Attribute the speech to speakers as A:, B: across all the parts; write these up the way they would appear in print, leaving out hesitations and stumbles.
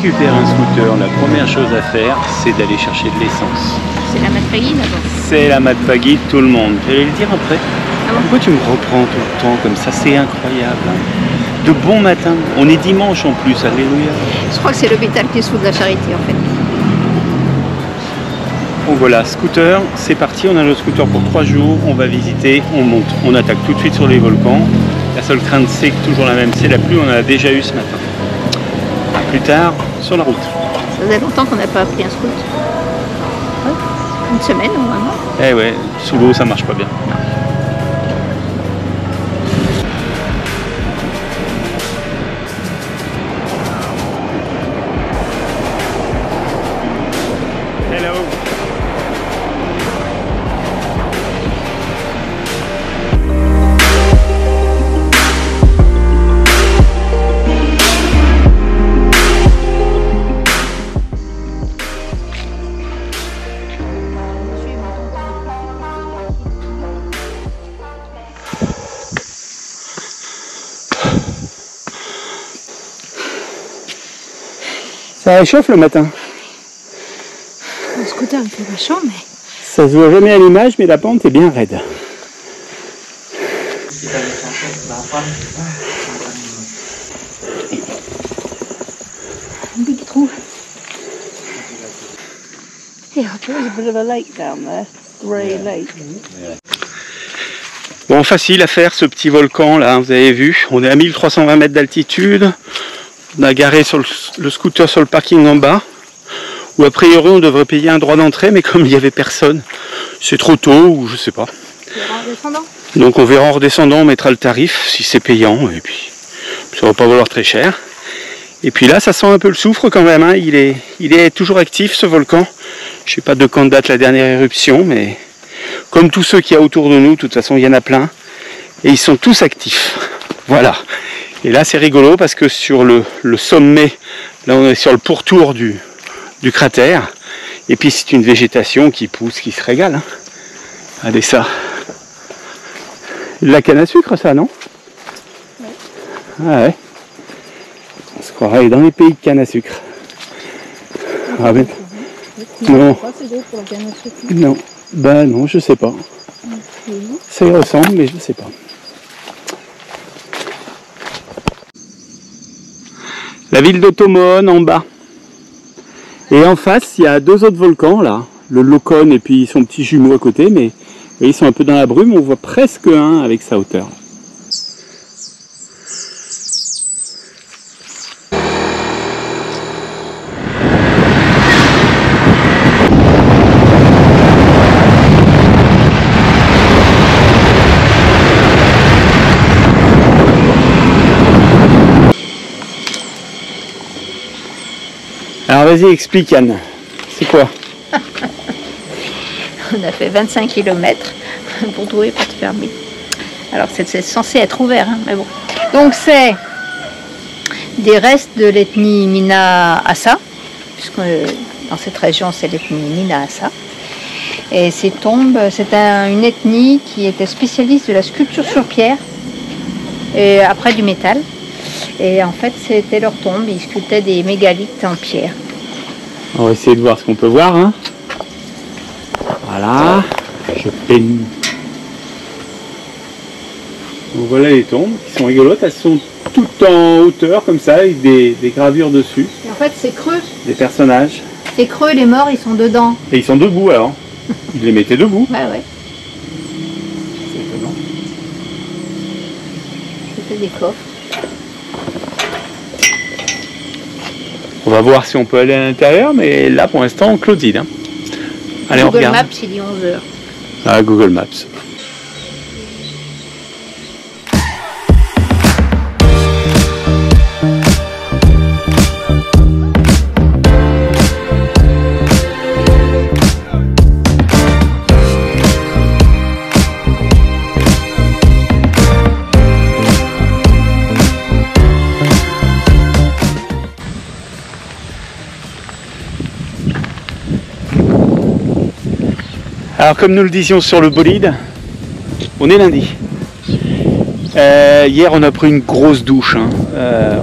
A: récupère un scooter, la première chose à faire, c'est d'aller chercher de l'essence.
B: C'est la Matpagui d'abord.
A: C'est la Matpagui de tout le monde. J'allais le dire après.
B: Ah bon?
A: Pourquoi tu me reprends tout le temps comme ça? C'est incroyable. De bon matin. On est dimanche en plus, alléluia.
B: Je crois que c'est l'hôpital qui se fout de la charité en fait.
A: Donc voilà, scooter, c'est parti. On a le scooter pour 3 jours. On va visiter, on monte. On attaque tout de suite sur les volcans. La seule crainte, c'est toujours la même, c'est la pluie. On en a déjà eu ce matin. À plus tard, sur la route.
B: Ça faisait longtemps qu'on n'a pas pris un scoot. Ouais. Une semaine au moins.
A: Eh ouais, sous l'eau, ça marche pas bien. Hello. Ça réchauffe le matin.
B: Le scooter il fait vachement, mais.
A: Ça se voit jamais à l'image, mais la pente est bien raide.
B: Un big trou. Yeah, there's a bit of a lake down there. Grey Lake.
A: Bon, facile à faire ce petit volcan là, vous avez vu. On est à 1320 mètres d'altitude. On a garé sur le scooter sur le parking en bas. Où a priori on devrait payer un droit d'entrée, mais comme il n'y avait personne, c'est trop tôt ou je sais pas.
B: En redescendant.
A: Donc on verra en redescendant, on mettra le tarif si c'est payant et puis ça va pas valoir très cher. Et puis là ça sent un peu le soufre quand même, hein. Il est toujours actif ce volcan. Je sais pas de quand date la dernière éruption, mais comme tous ceux qu'il y a autour de nous, de toute façon il y en a plein. Et ils sont tous actifs. Voilà. Et là c'est rigolo parce que sur le sommet, là on est sur le pourtour du cratère. Et puis c'est une végétation qui pousse, qui se régale. Hein. Regardez ça. La canne à sucre ça, non?
B: Ouais.
A: Ah ouais. On se croirait dans les pays de canne à sucre. Ah ben. Non. Non. Ben non, je sais pas. Ça y ressemble, mais je sais pas. La ville de Tomohon en bas. Et en face, il y a 2 autres volcans là. Le Lokon et puis son petit jumeau à côté, mais ils sont un peu dans la brume, on voit presque un avec sa hauteur. Alors vas-y, explique Anne, c'est quoi?
B: On a fait 25 km pour trouver pas de permis. Alors c'est censé être ouvert, hein, mais bon. Donc c'est des restes de l'ethnie Mina-Assa, puisque dans cette région c'est l'ethnie Mina-Assa. Et ces tombes, c'est une ethnie qui était spécialiste de la sculpture sur pierre et après du métal. Et en fait c'était leur tombe, ils sculptaient des mégalithes en pierre.
A: On va essayer de voir ce qu'on peut voir. Hein. Voilà, je peigne. Donc voilà les tombes qui sont rigolotes, elles sont toutes en hauteur comme ça, avec des gravures dessus.
B: Et en fait c'est creux.
A: Des personnages.
B: C'est creux, les morts ils sont dedans.
A: Et ils sont debout alors. Ils les mettaient debout.
B: Ouais, ouais.
A: C'est étonnant.
B: C'était des coffres.
A: On va voir si on peut aller à l'intérieur, mais là pour l'instant on clôture. Hein. Allez, on regarde.
B: Google Maps, il dit 11 h.
A: Ah, Google Maps. Alors comme nous le disions sur le bolide, on est lundi. Hier on a pris une grosse douche. Hein.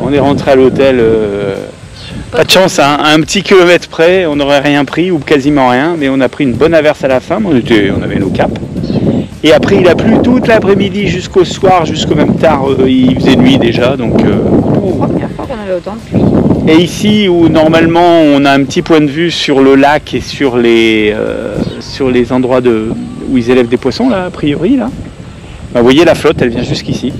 A: On est rentré à l'hôtel Pas de chance, hein. À un petit kilomètre près, on n'aurait rien pris ou quasiment rien, mais on a pris une bonne averse à la fin, mais on avait nos capes. Et après il a plu toute l'après-midi jusqu'au soir, jusqu'au même tard, il faisait nuit déjà, donc...
B: Première fois qu'on avait autant de pluie.
A: Et ici où normalement on a un petit point de vue sur le lac et sur les endroits où ils élèvent des poissons là, a priori là, bah, vous voyez la flotte elle vient jusqu'ici.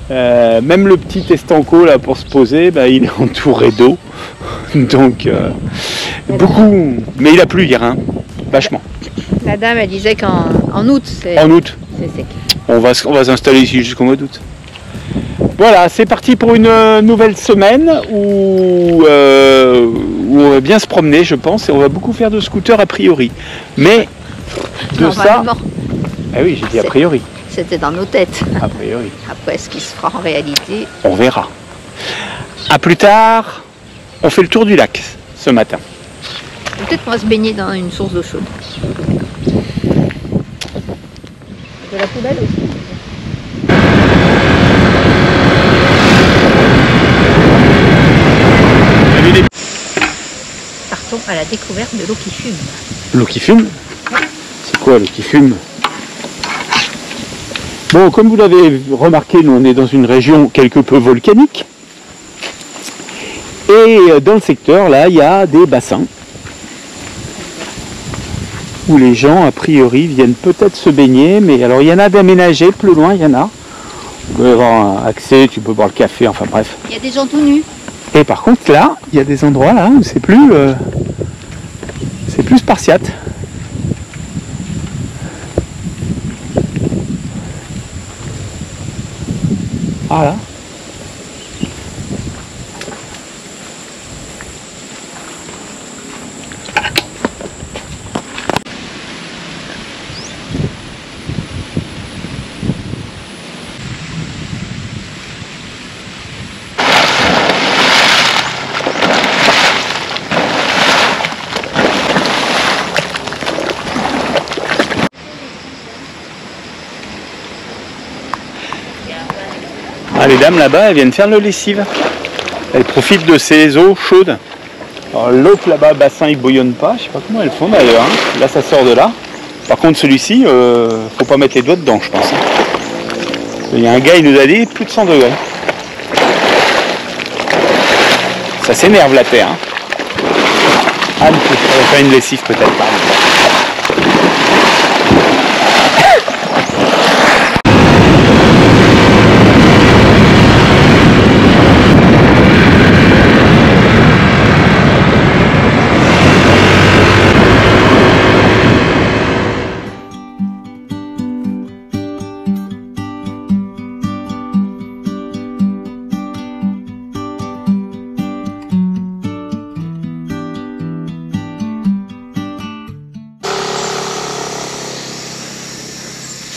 A: Même le petit estanco là pour se poser, bah, il est entouré d'eau. Donc beaucoup, mais il a plu hier, hein, vachement.
B: La dame elle disait qu'en août c'est sec.
A: On va s'installer ici jusqu'au mois d'août. Voilà, c'est parti pour une nouvelle semaine où on va bien se promener, je pense, et on va beaucoup faire de scooter a priori. Mais de ça... Ah oui, j'ai dit a priori.
B: C'était dans nos têtes.
A: A priori.
B: Après, ce qui se fera en réalité...
A: On verra. A plus tard, on fait le tour du lac ce matin.
B: Peut-être qu'on va se baigner dans une source d'eau chaude. De la poubelle aussi. Partons à la découverte de l'eau qui fume.
A: L'eau qui fume? C'est quoi l'eau qui fume? Bon, comme vous l'avez remarqué, nous on est dans une région quelque peu volcanique. Et dans le secteur, là, il y a des bassins où les gens, a priori, viennent peut-être se baigner. Mais alors, il y en a d'aménagés, plus loin, il y en a. Tu peux avoir accès, tu peux boire le café, enfin bref.
B: Il y a des gens tout nus.
A: Et par contre, là, il y a des endroits là où c'est plus spartiate. Voilà. Ah, les dames là-bas, elles viennent faire le lessive. Elles profitent de ces eaux chaudes. Alors l'autre là-bas, bassin, il bouillonne pas. Je sais pas comment elles font d'ailleurs. Hein. Là, ça sort de là. Par contre, celui-ci, faut pas mettre les doigts dedans, je pense. Il y a un gars, il nous a dit plus de 100 degrés. Ça s'énerve la terre. Hein. Anne, tu pourrais faire une lessive peut-être par exemple.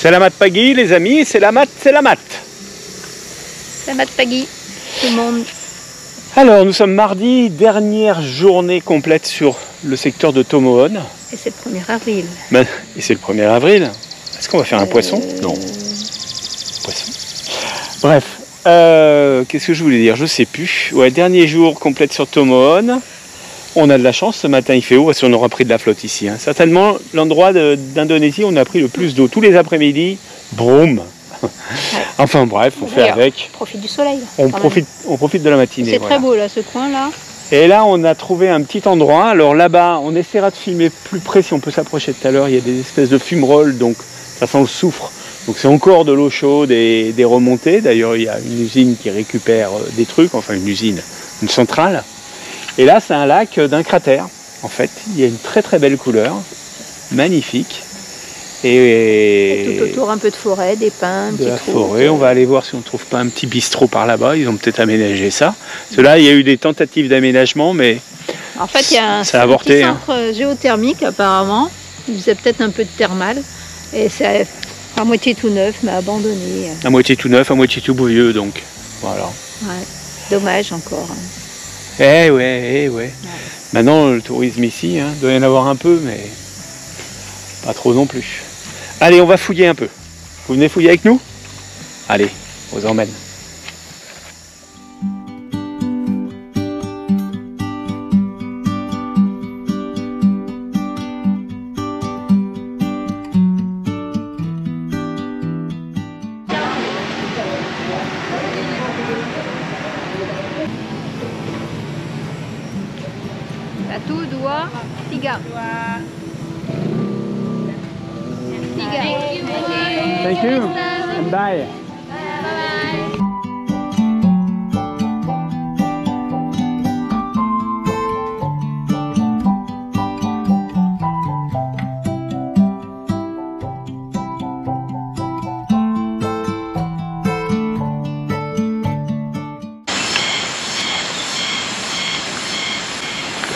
A: C'est la mat Paggy, les amis, c'est la mat, c'est la mat.
B: C'est la mat Paggy, tout le monde.
A: Alors, nous sommes mardi, dernière journée complète sur le secteur de Tomohon.
B: Et c'est le 1er avril.
A: Ben, et c'est le 1er avril. Est-ce qu'on va faire un poisson? Non. Poisson. Bref, qu'est-ce que je voulais dire? Je sais plus. Ouais, dernier jour complète sur Tomohon. On a de la chance, ce matin il fait haut parce qu'on aura pris de la flotte ici. Hein. Certainement l'endroit d'Indonésie où on a pris le plus d'eau. Tous les après-midi, broum. Ouais. Enfin bref, on fait avec.
B: On profite du soleil.
A: On profite de la matinée.
B: C'est très beau là, ce coin là.
A: Et là on a trouvé un petit endroit. Alors là-bas, on essaiera de filmer plus près si on peut s'approcher tout à l'heure. Il y a des espèces de fumerolles, donc ça sent le soufre. Donc c'est encore de l'eau chaude et des remontées. D'ailleurs il y a une usine qui récupère des trucs, enfin une usine, une centrale. Et là, c'est un lac d'un cratère. En fait, il y a une très très belle couleur, magnifique.
B: Et tout autour, un peu de forêt, des pins,
A: de la forêt. On va aller voir si on ne trouve pas un petit bistrot par là-bas. Ils ont peut-être aménagé ça. Parce que là, il y a eu des tentatives d'aménagement, mais
B: en fait, il y a un petit centre géothermique apparemment. Il faisait peut-être un peu de thermal. Et c'est à moitié tout neuf, mais abandonné.
A: À moitié tout neuf, à moitié tout bouilleux, donc. Voilà.
B: Ouais. Dommage encore.
A: Eh ouais. Maintenant, le tourisme ici, hein, doit y en avoir un peu, mais pas trop non plus. Allez, on va fouiller un peu. Vous venez fouiller avec nous? Allez, on vous emmène. Thank you and bye.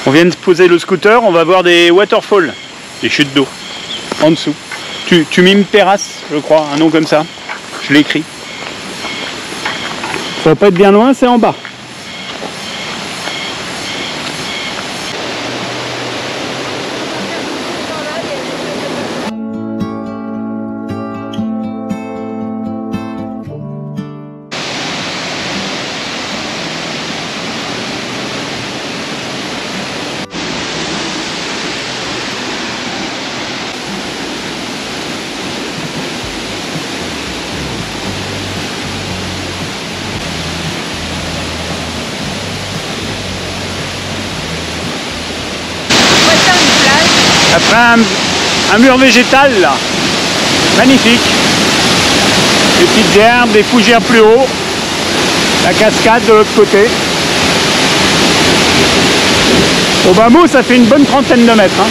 A: On vient de poser le scooter, on va voir des waterfalls, des chutes d'eau, en dessous. Tu mimes terrasse, je crois, un nom comme ça. Je l'écris. Ça va pas être bien loin, c'est en bas. Après un mur végétal là, magnifique, des petites herbes, des fougères plus haut, la cascade de l'autre côté. Au bas mot, ça fait une bonne trentaine de mètres. Hein.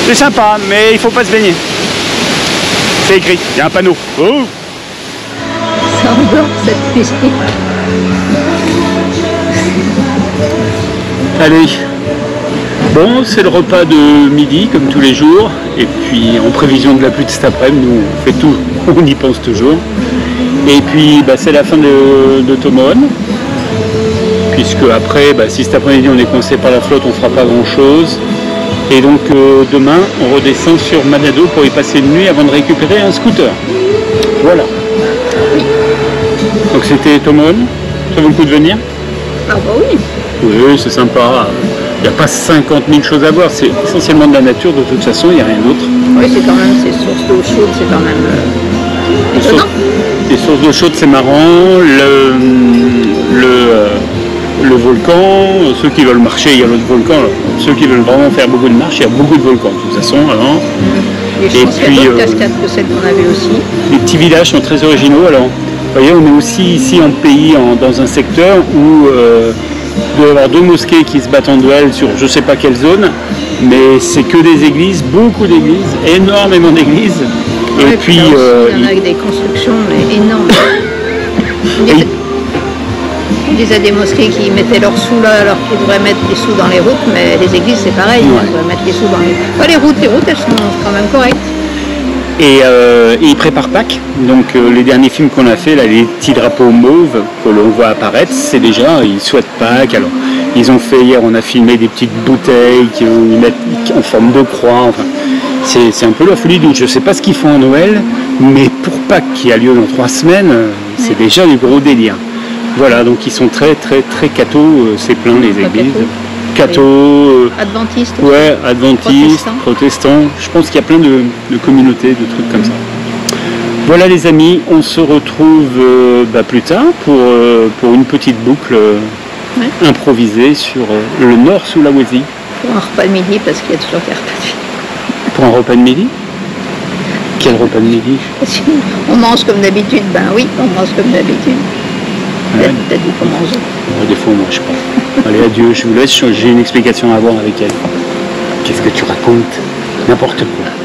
A: C'est sympa, mais il faut pas se baigner. C'est écrit, il y a un panneau. Oh,
B: Ça endort cette piscine.
A: allez. Bon, c'est le repas de midi, comme tous les jours. Et puis, en prévision de la pluie de cet après-midi, nous, on fait tout, on y pense toujours. Et puis, bah, c'est la fin de Tomone. Puisque après, si cet après-midi, on est coincé par la flotte, on ne fera pas grand-chose. Et donc, demain, on redescend sur Manado pour y passer une nuit avant de récupérer un scooter. Voilà. Donc, c'était Tomone. Ça vaut le coup de venir?
B: Ah bah oui.
A: Oui, c'est sympa. Il n'y a pas 50 000 choses à voir, c'est essentiellement de la nature, de toute façon, il n'y a rien d'autre.
B: Oui, c'est quand même ces sources d'eau chaude, c'est quand même étonnant.
A: Les sources d'eau chaude, c'est marrant. Le volcan, ceux qui veulent marcher, il y a l'autre volcan. Ceux qui veulent vraiment faire beaucoup de marches, il y a beaucoup de volcans, de toute façon. Alors.
B: Et je pense qu'il y a d'autres cascades que celles qu'on avait aussi.
A: Les petits villages sont très originaux. Alors, vous voyez, on est aussi ici en pays, dans un secteur où il doit y avoir 2 mosquées qui se battent en duel sur je ne sais pas quelle zone, mais c'est que des églises, beaucoup d'églises, énormément d'églises. Et puis,
B: il y en a des constructions mais énormes. On disait des mosquées qui mettaient leurs sous là alors qu'ils devraient mettre les sous dans les routes, mais les églises c'est pareil, ils devraient mettre les sous dans les routes. Enfin, les routes elles sont quand même correctes.
A: Et ils préparent Pâques, donc les derniers films qu'on a fait, là, les petits drapeaux mauves que l'on voit apparaître, c'est déjà, ils souhaitent Pâques. Alors, ils ont fait hier, on a filmé des petites bouteilles qu'ils mettent en forme de croix, enfin, c'est un peu la folie. Donc je ne sais pas ce qu'ils font à Noël, mais pour Pâques qui a lieu dans 3 semaines, c'est déjà du gros délire. Voilà, donc ils sont très cathos, c'est plein les églises. Cathos,
B: adventistes.
A: Ouais, adventistes, protestants. Je pense qu'il y a plein de communautés, de trucs comme ça. Voilà les amis, on se retrouve plus tard pour une petite boucle improvisée sur le nord Sulawesi.
B: Pour un repas de midi, parce qu'il y a toujours des repas de midi.
A: Pour un repas de midi? Quel repas de midi?
B: On mange comme d'habitude, ben oui, on mange comme d'habitude. Peut-être qu'on mange.
A: Ouais, des fois on mange pas. Allez, adieu, je vous laisse, j'ai une explication à avoir avec elle. Qu'est-ce que tu racontes? N'importe quoi.